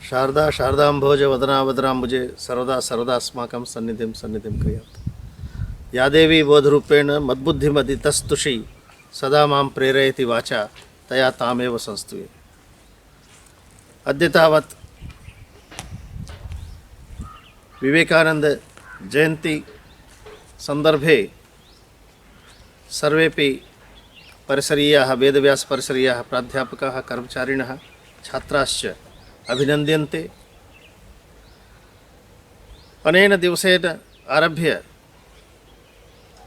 शारदा शारदाम्भोज वदनावदनाम्बुजे सर्वदा सर्वदास्माकं सन्निधिं सन्निधिं क्रियात्। या देवी बोधरूपेण मद्बुद्धिमदितस्तुषी सदा मां प्रेरयति वाचा तया तामेव संस्तुये। अद्य तावत् विवेकानंद जयंती संदर्भे सर्वेपि परिसरीयाः वेदव्यास परिसरीयाः प्राध्यापकाः कर्मचारिणः छात्राश्च अभिनन्द्यन्ते। अनेन दिवसेन आरभ्य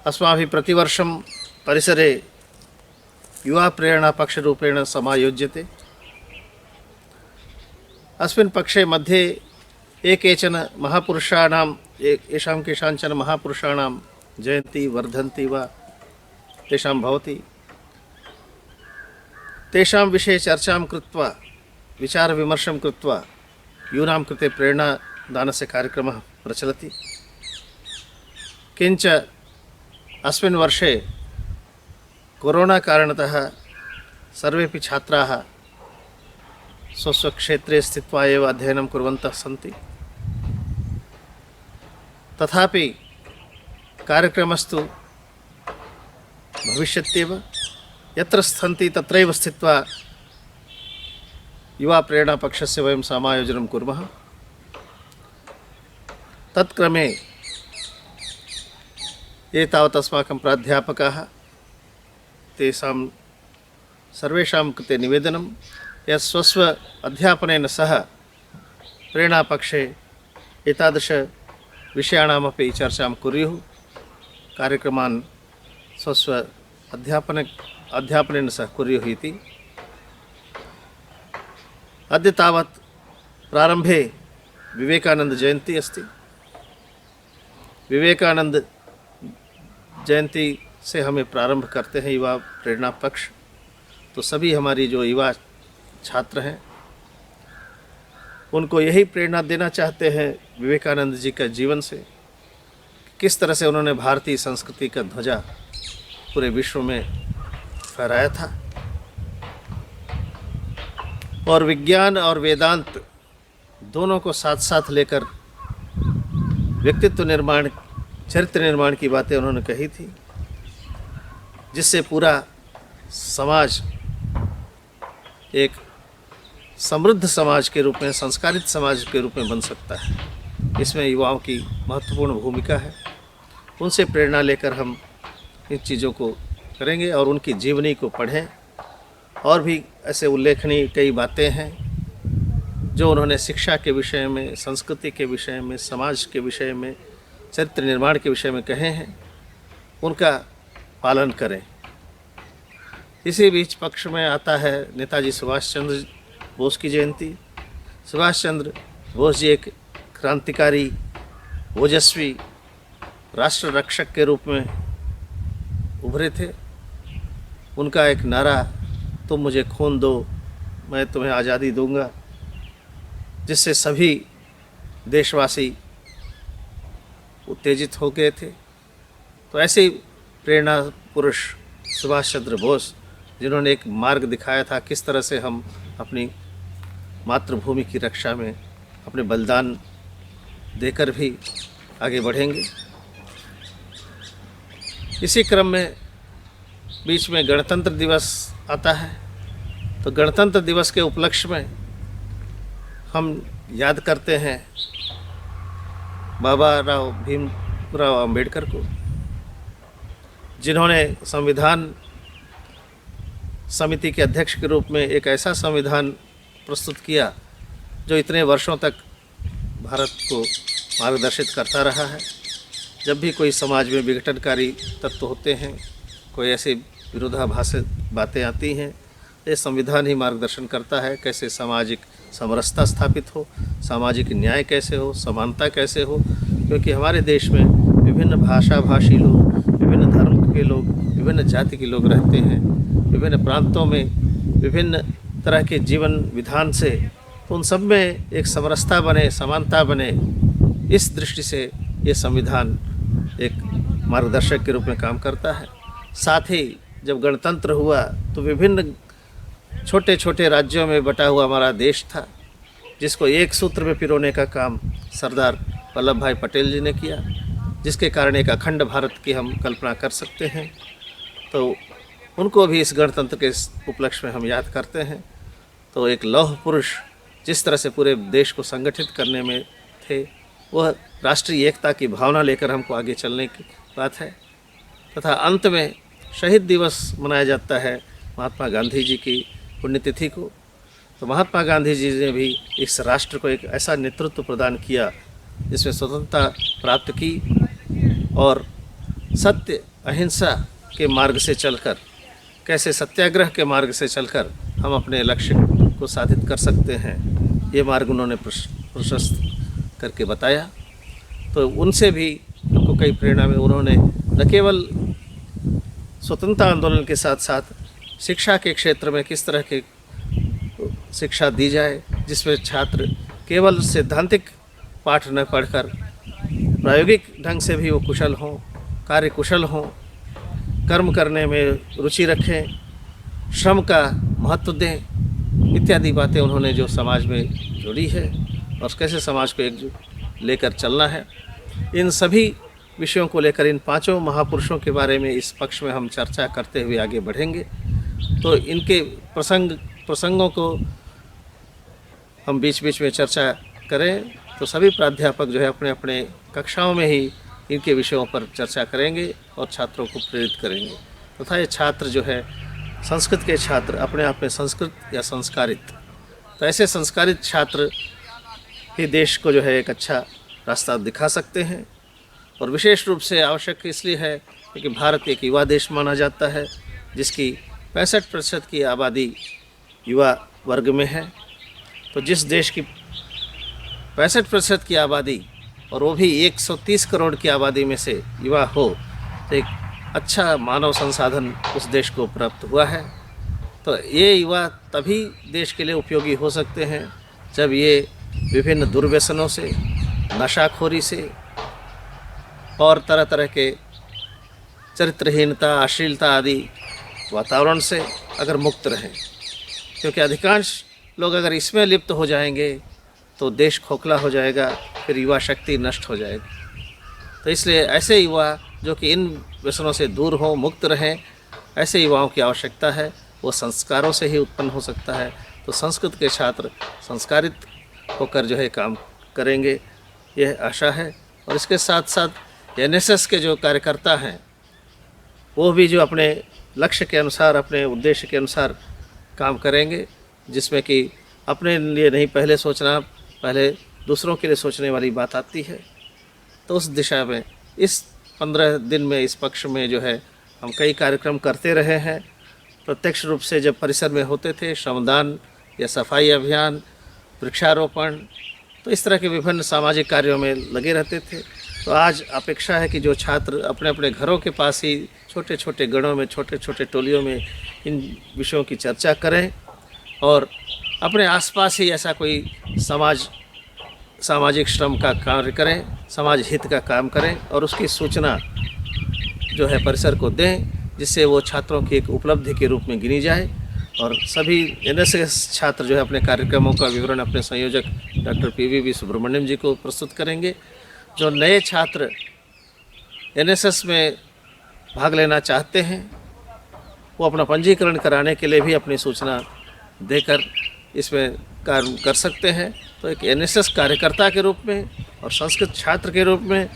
अस्माभिः प्रतिवर्षं परिसरे युवा प्रेरणा पक्षरूपेण समायोज्यते। अस्मिन् पक्षे मध्ये एकेचन महापुरुषाणां येषां केषाञ्चन महापुरुषाणां जयन्ती वर्धन्ती वा तेषां भवति, तेषां विषये चर्चां कृत्वा विचारविमर्शं कृत्वा यूनां कृते प्रेरणादानस्य कार्यक्रमः प्रचलति। किञ्च अस्मिन् वर्षे कोरोना कारणतः सर्वेपि छात्राः स्वस्वक्षेत्रे स्थित्वा एव अध्ययनं कुर्वन्तः सन्ति। तथापि कार्यक्रमस्तु भविष्यत्येव। यत्र सन्ति तत्रैव स्थित्वा युवा प्रेरणा पक्षस्य वयं समायोजनं कुर्मः। तत्क्रमे ये तावत् अस्माकं प्राध्यापकाः तेषां सर्वेषां कृते निवेदनं यत् स्वस्व अध्यापनेन सह प्रेरणापक्षे एतादृश विषयाणामपि चर्चां कुर्युः। कार्यक्रमान् स्वस्व अध्यापनेन सह कुर्युः इति। अद्य तावत् प्रारंभे विवेकानंद जयंती अस्ति। विवेकानंद जयंती से हमें प्रारंभ करते हैं युवा प्रेरणा पक्ष। तो सभी हमारी जो युवा छात्र हैं उनको यही प्रेरणा देना चाहते हैं विवेकानंद जी का जीवन से, किस तरह से उन्होंने भारतीय संस्कृति का ध्वजा पूरे विश्व में फहराया था और विज्ञान और वेदांत दोनों को साथ साथ लेकर व्यक्तित्व निर्माण, चरित्र निर्माण की बातें उन्होंने कही थी, जिससे पूरा समाज एक समृद्ध समाज के रूप में, संस्कारित समाज के रूप में बन सकता है। इसमें युवाओं की महत्वपूर्ण भूमिका है। उनसे प्रेरणा लेकर हम इन चीज़ों को करेंगे और उनकी जीवनी को पढ़ें। और भी ऐसे उल्लेखनीय कई बातें हैं जो उन्होंने शिक्षा के विषय में, संस्कृति के विषय में, समाज के विषय में, चरित्र निर्माण के विषय में कहे हैं, उनका पालन करें। इसी बीच पक्ष में आता है नेताजी सुभाष चंद्र बोस की जयंती। सुभाष चंद्र बोस जी एक क्रांतिकारी, ओजस्वी राष्ट्र रक्षक के रूप में उभरे थे। उनका एक नारा, तुम मुझे खून दो मैं तुम्हें आज़ादी दूंगा, जिससे सभी देशवासी उत्तेजित हो गए थे। तो ऐसे ही प्रेरणा पुरुष सुभाष चंद्र बोस, जिन्होंने एक मार्ग दिखाया था किस तरह से हम अपनी मातृभूमि की रक्षा में अपने बलिदान देकर भी आगे बढ़ेंगे। इसी क्रम में बीच में गणतंत्र दिवस आता है। तो गणतंत्र दिवस के उपलक्ष्य में हम याद करते हैं बाबा राव भीमराव अंबेडकर को, जिन्होंने संविधान समिति के अध्यक्ष के रूप में एक ऐसा संविधान प्रस्तुत किया जो इतने वर्षों तक भारत को मार्गदर्शित करता रहा है। जब भी कोई समाज में विघटनकारी तत्व होते हैं, कोई ऐसी विरोधाभासी बातें आती हैं, ये संविधान ही मार्गदर्शन करता है कैसे सामाजिक समरसता स्थापित हो, सामाजिक न्याय कैसे हो, समानता कैसे हो। क्योंकि हमारे देश में विभिन्न भाषा भाषी लोग, विभिन्न धर्म के लोग, विभिन्न जाति के लोग रहते हैं, विभिन्न प्रांतों में विभिन्न तरह के जीवन विधान से, तो उन सब में एक समरसता बने, समानता बने। इस दृष्टि से ये संविधान एक मार्गदर्शक के रूप में काम करता है। साथ ही जब गणतंत्र हुआ तो विभिन्न छोटे छोटे राज्यों में बटा हुआ हमारा देश था। जिसको एक सूत्र में पिरोने का काम सरदार वल्लभ भाई पटेल जी ने किया, जिसके कारण एक अखंड भारत की हम कल्पना कर सकते हैं। तो उनको भी इस गणतंत्र के उपलक्ष्य में हम याद करते हैं। तो एक लौह पुरुष जिस तरह से पूरे देश को संगठित करने में थे, वह राष्ट्रीय एकता की भावना लेकर हमको आगे चलने की बात है। तथा अंत में शहीद दिवस मनाया जाता है महात्मा गांधी जी की पुण्यतिथि को। तो महात्मा गांधी जी ने भी इस राष्ट्र को एक ऐसा नेतृत्व प्रदान किया जिसमें स्वतंत्रता प्राप्त की, और सत्य अहिंसा के मार्ग से चलकर, कैसे सत्याग्रह के मार्ग से चलकर हम अपने लक्ष्य को साधित कर सकते हैं, ये मार्ग उन्होंने प्रशस्त करके बताया। तो उनसे भी हमको कई प्रेरणा में उन्होंने न केवल स्वतंत्रता आंदोलन के साथ साथ शिक्षा के क्षेत्र में किस तरह की शिक्षा दी जाए, जिसमें छात्र केवल सैद्धांतिक पाठ न पढ़कर प्रायोगिक ढंग से भी वो कुशल हों, कार्य कुशल हों, कर्म करने में रुचि रखें, श्रम का महत्व दें, इत्यादि बातें उन्होंने जो समाज में जोड़ी है और कैसे समाज को एकजुट लेकर चलना है, इन सभी विषयों को लेकर इन पांचों महापुरुषों के बारे में इस पक्ष में हम चर्चा करते हुए आगे बढ़ेंगे। तो इनके प्रसंगों को हम बीच बीच में चर्चा करें तो सभी प्राध्यापक जो है अपने अपने कक्षाओं में ही इनके विषयों पर चर्चा करेंगे और छात्रों को प्रेरित करेंगे। तथा ये छात्र जो है संस्कृत के छात्र अपने आप में संस्कृत या संस्कारित, तो ऐसे संस्कारित छात्र ही देश को जो है एक अच्छा रास्ता दिखा सकते हैं। और विशेष रूप से आवश्यक इसलिए है क्योंकि भारत एक युवा देश माना जाता है, जिसकी 65% की आबादी युवा वर्ग में है। तो जिस देश की 65% की आबादी और वो भी 130 करोड़ की आबादी में से युवा हो, तो एक अच्छा मानव संसाधन उस देश को प्राप्त हुआ है। तो ये युवा तभी देश के लिए उपयोगी हो सकते हैं जब ये विभिन्न दुर्व्यसनों से, नशाखोरी से और तरह तरह के चरित्रहीनता, अश्लीलता आदि वातावरण से अगर मुक्त रहें, क्योंकि अधिकांश लोग अगर इसमें लिप्त हो जाएंगे तो देश खोखला हो जाएगा, फिर युवा शक्ति नष्ट हो जाएगी। तो इसलिए ऐसे युवा जो कि इन व्यसनों से दूर हों, मुक्त रहें, ऐसे युवाओं की आवश्यकता है। वो संस्कारों से ही उत्पन्न हो सकता है। तो संस्कृत के छात्र संस्कारित होकर जो है काम करेंगे, यह आशा है। और इसके साथ साथ एनएसएस के जो कार्यकर्ता हैं वो भी जो अपने लक्ष्य के अनुसार, अपने उद्देश्य के अनुसार काम करेंगे, जिसमें कि अपने लिए नहीं पहले सोचना, पहले दूसरों के लिए सोचने वाली बात आती है। तो उस दिशा में इस 15 दिन में, इस पक्ष में जो है हम कई कार्यक्रम करते रहे हैं। प्रत्यक्ष रूप से जब परिसर में होते थे, श्रमदान या सफाई अभियान, वृक्षारोपण, तो इस तरह के विभिन्न सामाजिक कार्यों में लगे रहते थे। तो आज अपेक्षा है कि जो छात्र अपने अपने घरों के पास ही छोटे छोटे गणों में, छोटे छोटे टोलियों में इन विषयों की चर्चा करें और अपने आसपास ही ऐसा कोई सामाजिक श्रम का कार्य करें, समाज हित का काम करें और उसकी सूचना जो है परिसर को दें, जिससे वो छात्रों की एक उपलब्धि के रूप में गिनी जाए। और सभी एनएसएस छात्र जो है अपने कार्यक्रमों का विवरण अपने संयोजक डॉक्टर पीवीवी सुब्रमण्यम जी को प्रस्तुत करेंगे। जो नए छात्र एनएसएस में भाग लेना चाहते हैं वो अपना पंजीकरण कराने के लिए भी अपनी सूचना देकर इसमें कार्य कर सकते हैं। तो एक एनएसएस कार्यकर्ता के रूप में और संस्कृत छात्र के रूप में,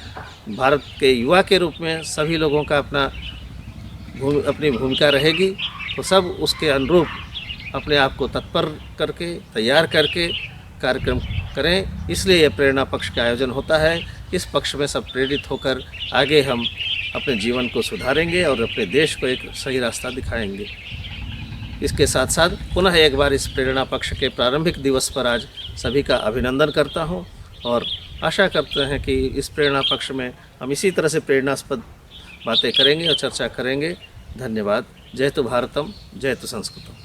भारत के युवा के रूप में सभी लोगों का अपनी भूमिका रहेगी। तो सब उसके अनुरूप अपने आप को तत्पर करके, तैयार करके कार्यक्रम करें। इसलिए यह प्रेरणा पक्ष का आयोजन होता है। इस पक्ष में सब प्रेरित होकर आगे हम अपने जीवन को सुधारेंगे और अपने देश को एक सही रास्ता दिखाएंगे। इसके साथ साथ पुनः एक बार इस प्रेरणा पक्ष के प्रारंभिक दिवस पर आज सभी का अभिनंदन करता हूं और आशा करते हैं कि इस प्रेरणा पक्ष में हम इसी तरह से प्रेरणास्पद बातें करेंगे और चर्चा करेंगे। धन्यवाद। जय तो भारतम, जय तो संस्कृतम।